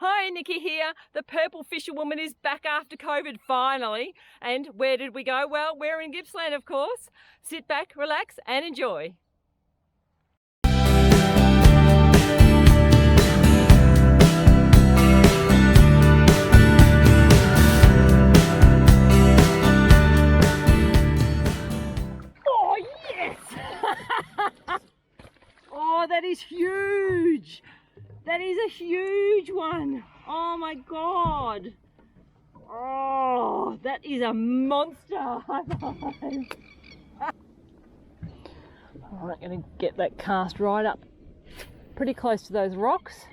Hi, Nikki here. The Purple Fisherwoman is back after COVID finally. And where did we go? Well, we're in Gippsland, of course. Sit back, relax and enjoy. Oh, yes! Oh, that is huge! That is a huge one. Oh my God. Oh, that is a monster. High five. Alright, going to get that cast right up pretty close to those rocks.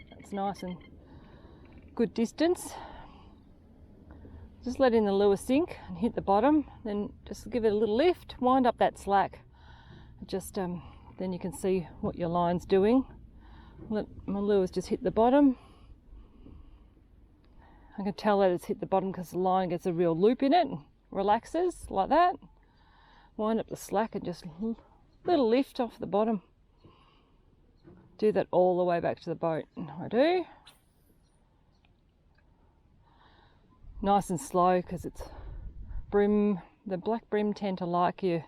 That's nice and good distance. Just letting the lure sink and hit the bottom, then just give it a little lift, wind up that slack. Just then you can see what your line's doing. Let my lures just hit the bottom. I can tell that it's hit the bottom because the line gets a real loop in it, relaxes like that. Wind up the slack and just a little lift off the bottom. Do that all the way back to the boat. And I do. Nice and slow because it's bream. The black bream tend to like it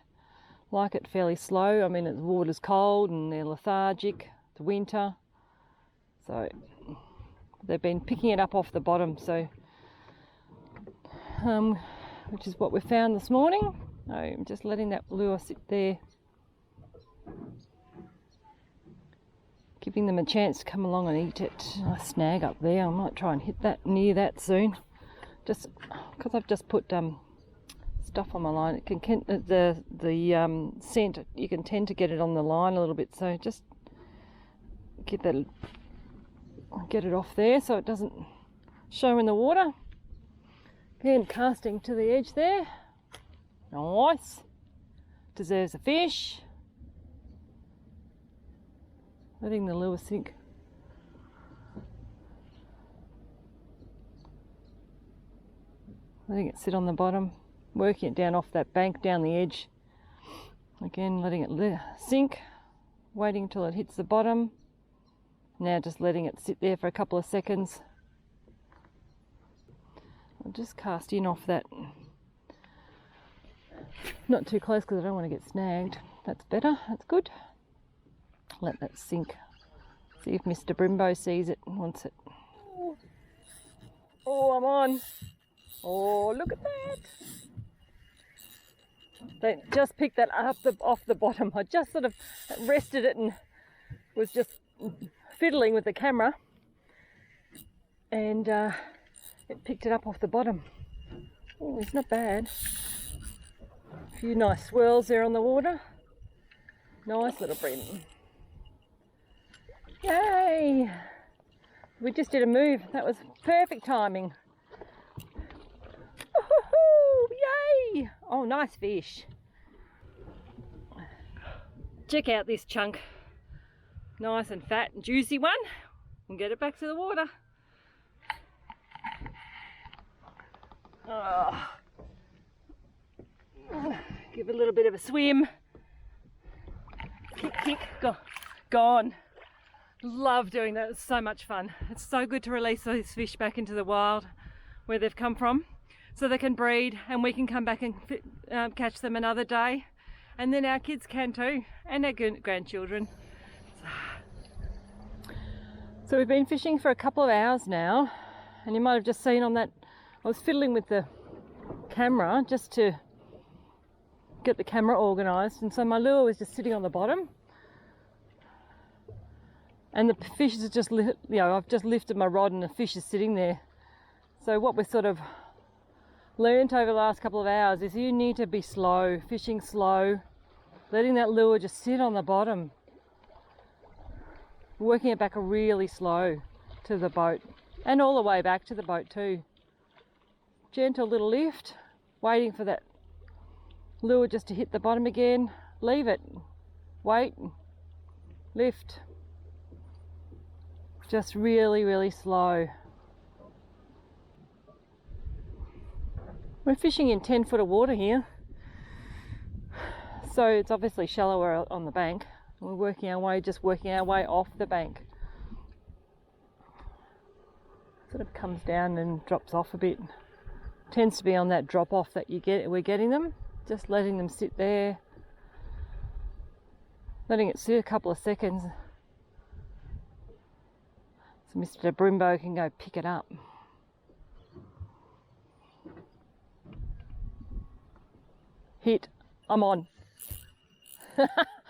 fairly slow. I mean, the water's cold and they're lethargic. It's winter, so they've been picking it up off the bottom, so which is what we found this morning. I'm just letting that lure sit there, giving them a chance to come along and eat it. Nice snag up there. I might try and hit that near that soon, just because I've just put stuff on my line. It can the scent, you can tend to get it on the line a little bit, so just get it off there so it doesn't show in the water. Again, casting to the edge there. Nice. Deserves a fish. Letting the lure sink. Letting it sit on the bottom. Working it down off that bank, down the edge. Again, letting it sink. Waiting until it hits the bottom. Now just letting it sit there for a couple of seconds. I'll just cast in off that. Not too close because I don't want to get snagged. That's better, that's good. Let that sink. See if Mr. Brimbo sees it and wants it. Oh, I'm on. Oh, look at that. They just picked that up off the bottom. I just sort of rested it and was just fiddling with the camera, and it picked it up off the bottom. Oh, it's not bad. A few nice swirls there on the water. Nice little bream. Yay! We just did a move. That was perfect timing. Yay! Oh, nice fish. Check out this chunk. Nice and fat and juicy one. We'll get it back to the water. Oh. Give it a little bit of a swim. Kick, kick, gone. Love doing that. It's so much fun. It's so good to release those fish back into the wild where they've come from, so they can breed and we can come back and catch them another day, and then our kids can too, and our grandchildren. So we've been fishing for a couple of hours now, and you might have just seen on that, I was fiddling with the camera just to get the camera organised, and so my lure was just sitting on the bottom, and the fish is just, I've just lifted my rod and the fish is sitting there. So what we've sort of learnt over the last couple of hours is you need to be slow, fishing slow, letting that lure just sit on the bottom. Working it back really slow to the boat, and all the way back to the boat too. Gentle little lift, waiting for that lure just to hit the bottom again. Leave it, wait, lift. Just really, really slow. We're fishing in 10 foot of water here, so it's obviously shallower on the bank. We're working our way off the bank. Sort of comes down and drops off a bit. Tends to be on that drop off that we're getting them. Just letting them sit there. Letting it sit a couple of seconds. So Mr. Brimbo can go pick it up. Hit. I'm on. Oh, I'm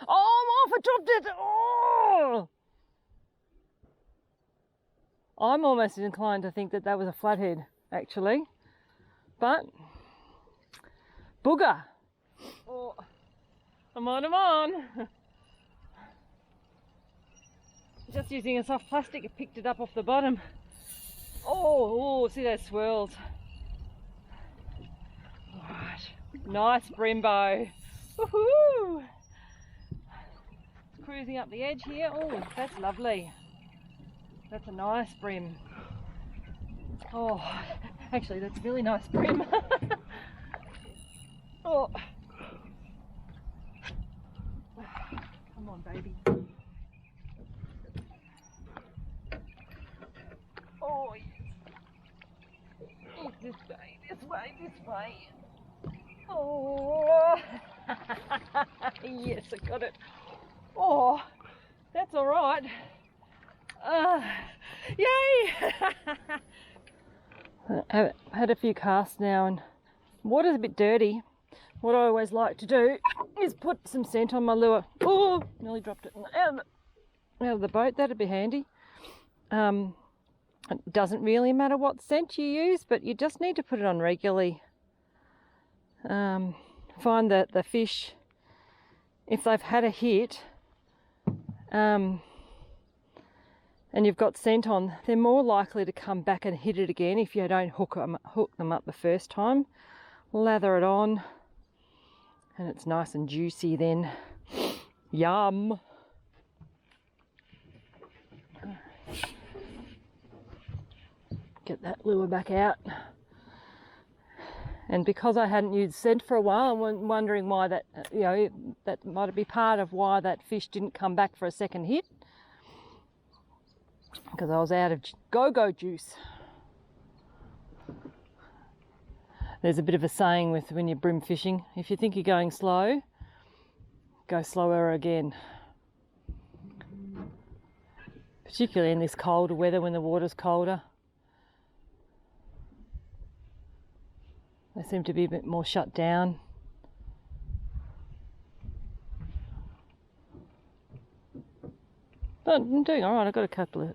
off. I dropped it. Oh! I'm almost inclined to think that that was a flathead, actually. But, booger. Oh, I'm on, I'm on. Just using a soft plastic, I picked it up off the bottom. Oh, see those swirls. Alright, nice Brimbo. Woohoo! Cruising up the edge here. Oh, that's lovely. That's a nice brim. Oh, actually, that's a really nice brim. Oh. Come on, baby. Oh, yes. Oh, this way, this way, this way. Oh. Yes, I got it. Oh, that's all right. Yay! I've had a few casts now and water's a bit dirty. What I always like to do is put some scent on my lure. Oh, nearly dropped it out of the boat. That'd be handy. It doesn't really matter what scent you use, but you just need to put it on regularly. Find that the fish, if they've had a hit, and you've got scent on, they're more likely to come back and hit it again if you don't hook them up the first time. Lather it on and it's nice and juicy then. Yum! Get that lure back out. And because I hadn't used scent for a while, I'm wondering why that, that might be part of why that fish didn't come back for a second hit. Because I was out of go-go juice. There's a bit of a saying with when you're brim fishing, if you think you're going slow, go slower again. Particularly in this colder weather when the water's colder. They seem to be a bit more shut down. But I'm doing all right. I got a couple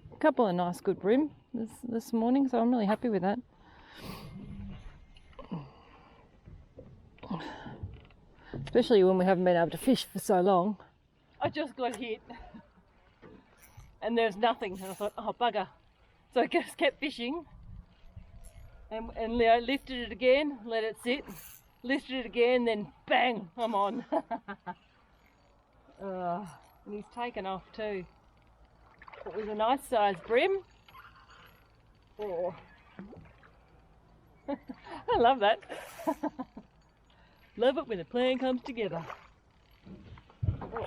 of nice good brim this morning, so I'm really happy with that. Especially when we haven't been able to fish for so long. I just got hit, and there's nothing. And I thought, oh bugger! So I just kept fishing, and Leo lifted it again, let it sit, lifted it again, then bang! I'm on. And he's taken off too. It was a nice size brim. Oh. I love that. Love it when a plan comes together. Oh.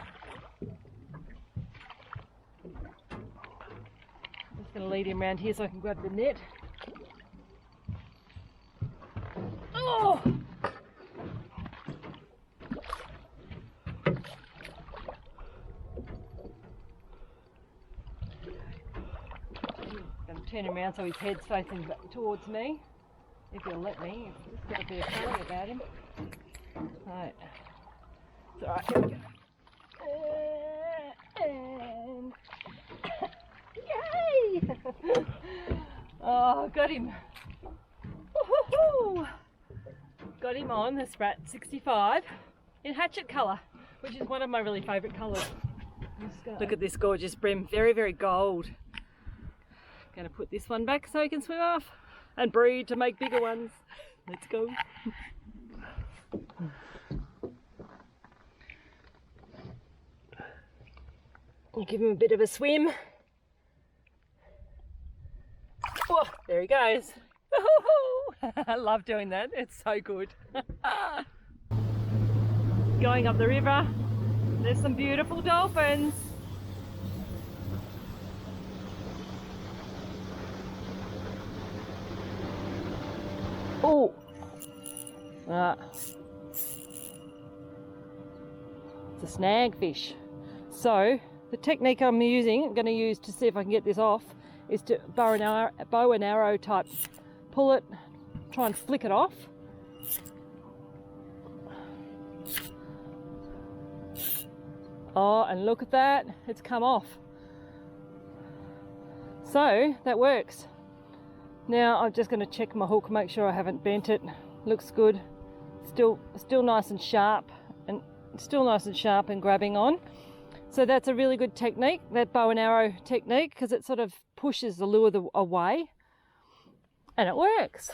Just going to lead him around here so I can grab the net. Oh! Turn him around so his head's facing back towards me, if he'll let me. Just got a bit of feeling about him. Right. It's alright, here we go. And yay! Oh, got him. Woohoo! Got him on the Sprat 65 in hatchet colour, which is one of my really favourite colours. Look at this gorgeous brim, very, very gold. Going to put this one back so he can swim off and breed to make bigger ones. Let's go. I'll give him a bit of a swim. Oh, there he goes. I love doing that. It's so good. Going up the river, there's some beautiful dolphins. Oh! It's a snag fish. So the technique I'm going to use to see if I can get this off is to bow and arrow type. Pull it, try and flick it off. Oh, and look at that, it's come off. So that works. Now I'm just going to check my hook, make sure I haven't bent it. Looks good. Still nice and sharp, and grabbing on. So that's a really good technique, that bow and arrow technique, because it sort of pushes the lure away, and it works.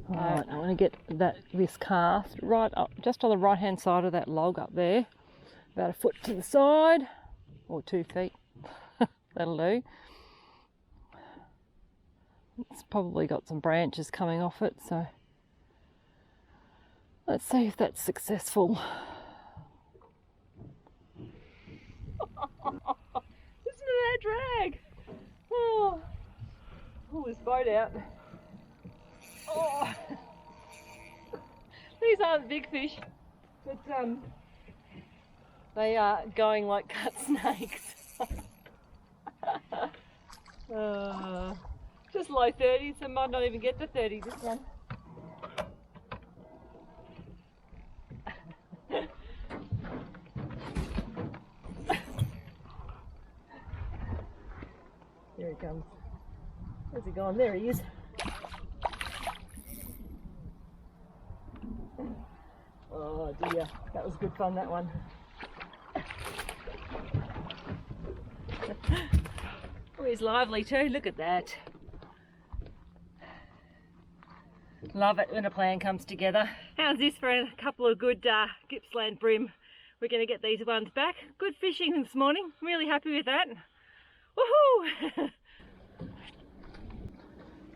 Alright, I want to get this cast right up, just on the right hand side of that log up there, about a foot to the side, or 2 feet. That'll do. It's probably got some branches coming off it, so let's see if that's successful. Listen to that drag. Oh, pull this boat out. Oh, these aren't big fish, but they are going like cut snakes. Just low 30s, so might not even get to 30 this one. Here he comes. Where's he gone? There he is. Oh dear, that was good fun, that one. Oh, he's lively too, look at that. Love it when a plan comes together. How's this for a couple of good Gippsland bream? We're going to get these ones back. Good fishing this morning, really happy with that. Woohoo!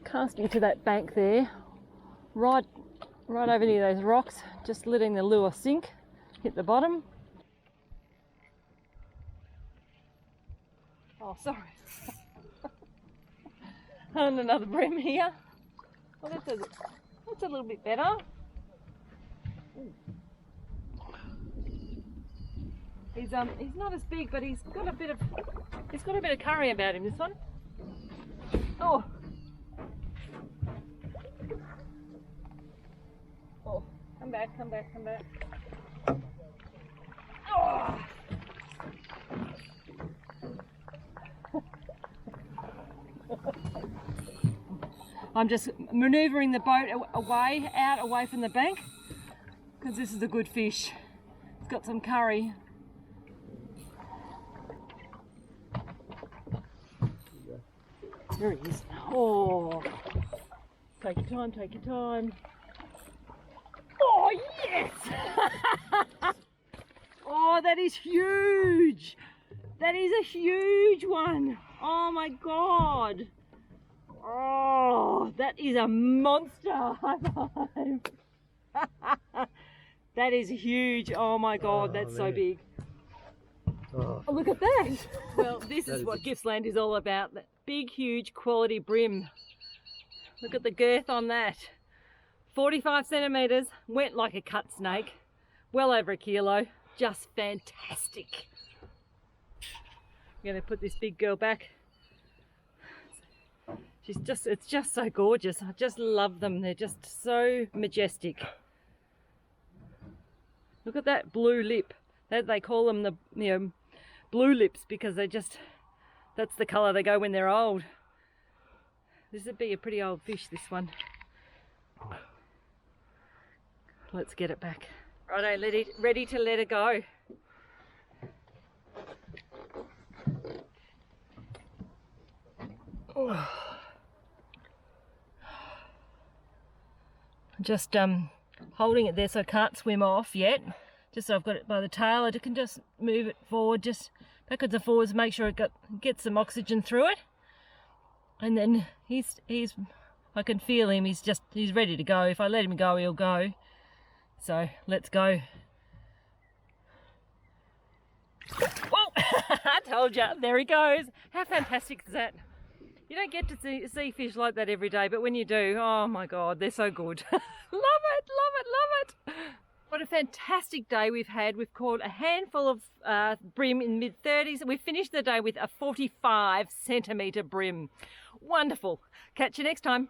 Casting to that bank there, right over near those rocks, just letting the lure sink, hit the bottom. Oh, sorry. And another bream here. Well, that's a little bit better. He's not as big, but he's got a bit of curry about him, this one. Oh. Oh, come back. Oh. I'm just manoeuvring the boat away from the bank, because this is a good fish. It's got some curry. There he is. Oh, take your time. Oh, yes! Oh, that is huge. That is a huge one. Oh my God. Oh, that is a monster. High five. That is huge. Oh my God, that's so big. Oh, look at that. Well, this is what Gippsland is all about. That big, huge, quality bream. Look at the girth on that. 45 centimetres, went like a cut snake. Well over a kilo. Just fantastic. I'm going to put this big girl back. It's just so gorgeous. I just love them. They're just so majestic. Look at that blue lip. They call them the blue lips, because that's the colour they go when they're old. This would be a pretty old fish, this one. Let's get it back. Righto, ready to let it go. Oh. Just holding it there so I can't swim off yet. Just so I've got it by the tail, I can just move it forward, just backwards and forwards, make sure it gets some oxygen through it. And then I can feel him, he's ready to go. If I let him go, he'll go. So let's go. Whoa! I told you, there he goes. How fantastic is that? You don't get to see fish like that every day, but when you do, oh my God, they're so good. Love it, love it, love it. What a fantastic day we've had. We've caught a handful of bream in mid-30s. We finished the day with a 45 centimetre bream. Wonderful. Catch you next time.